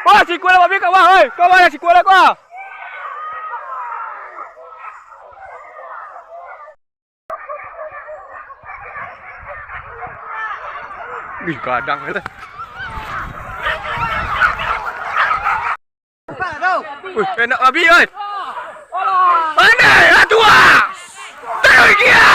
Wah, si kuala babi kat bawah, oi. Kau mana si kuala kau? Ih, kadang kata. Wih, enak babi oi. Mana? Tua. Tahu dia.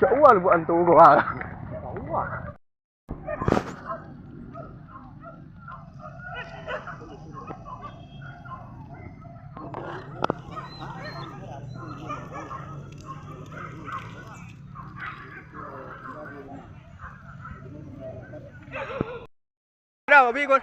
Jauh lah buat antum kau ah. Jauh lah. Dah babi kau.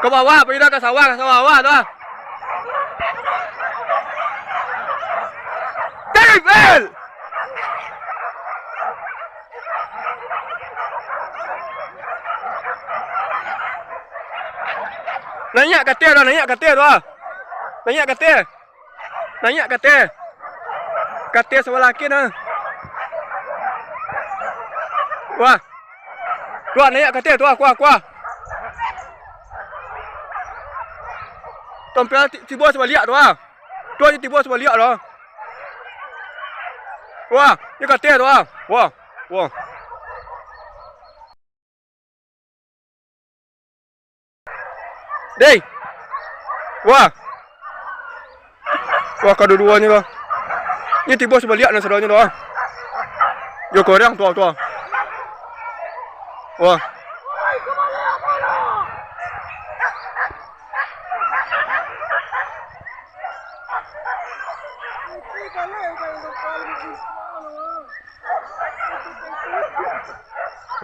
Ke bawah, pergi dah ke sawah tu ah. David! Naik katil tu ah. Naik katil. Katil sebelah laki dah. Wah. Keluar naik katil tu ah, kuah. Tompel tiba sebalik tu ah. Tu je tiba sebalik tu. Wah, ni katil tu ah. Wah. Dei. Wah, kedua-duanya tu. Ni tiba sebalik nak saudaranya tu ah. Yo korang tu. Wah.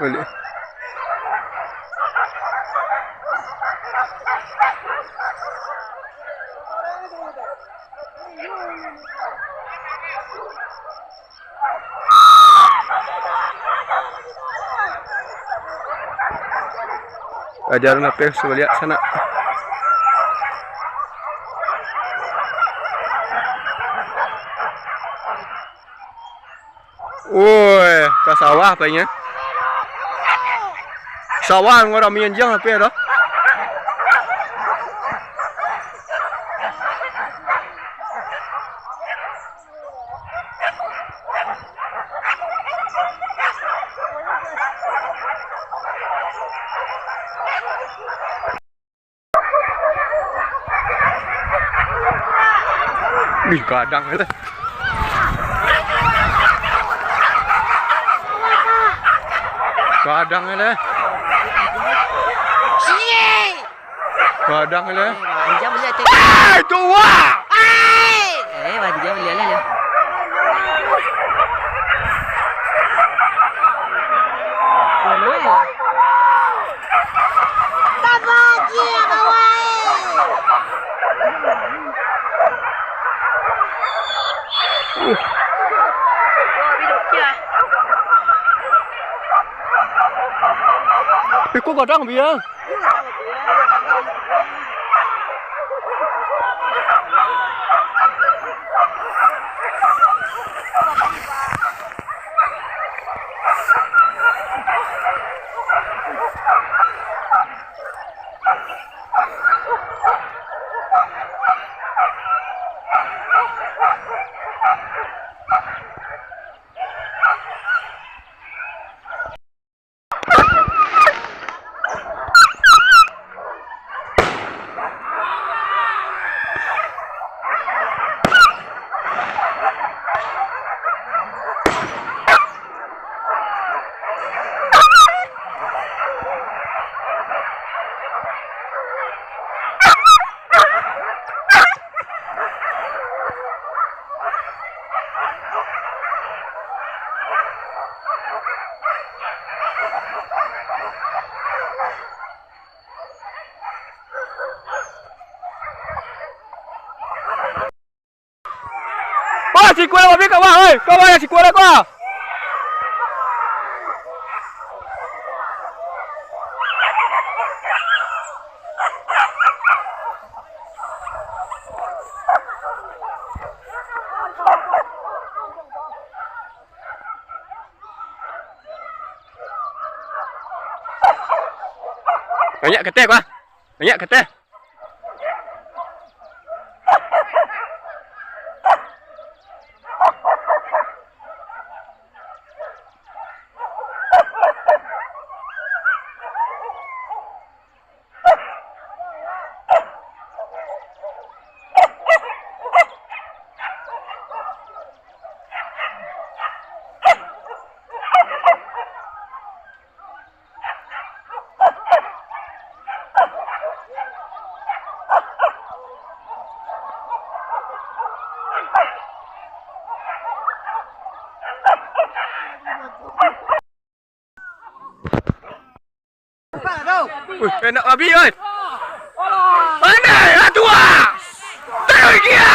Boleh. Ajaran apa yang saya lihat sana. Woi, ke sawah apanya? Sawah orang menyenjang apa ya? Ih, kadang kata. Kadang kata. Kadang kata. Anjam boleh tak? Tua! Anjam boleh lah. Tak bagi kawan. Kau kadang biar. Wah, si kuala wabi kau wah, oi, kau wah si kuala kau. Banyak ketek wah, banyak ketek. Wih, enak babi oi. Mana? Tua. Tahu dia.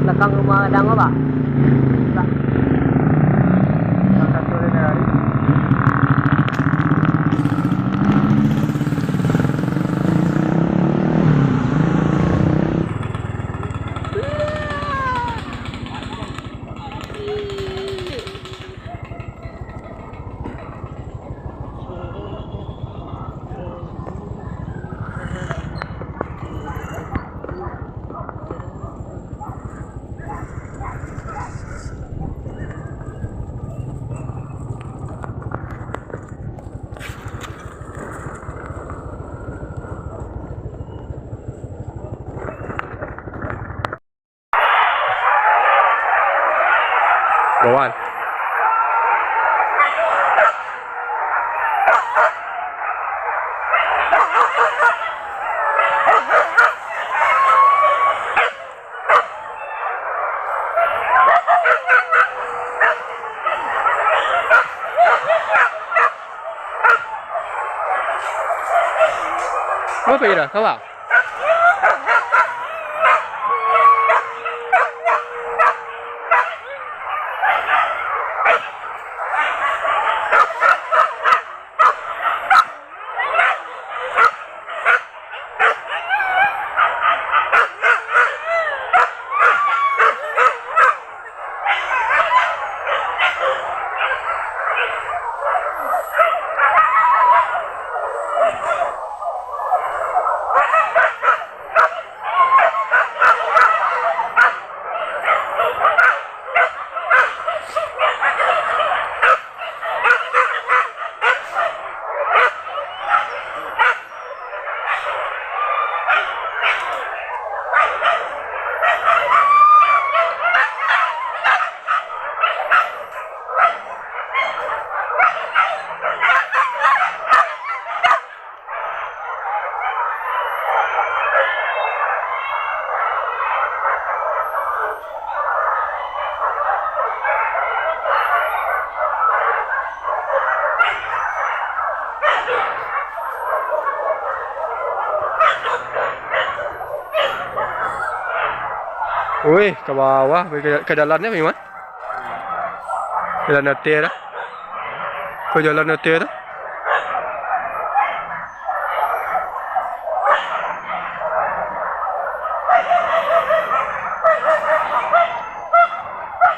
Belakang rumah Dang apa? Bawaan. Apa ira? Kau? Ui, ke bawah, ke jalan ni memang. Jalan natir dah. Ke jalan natir dah.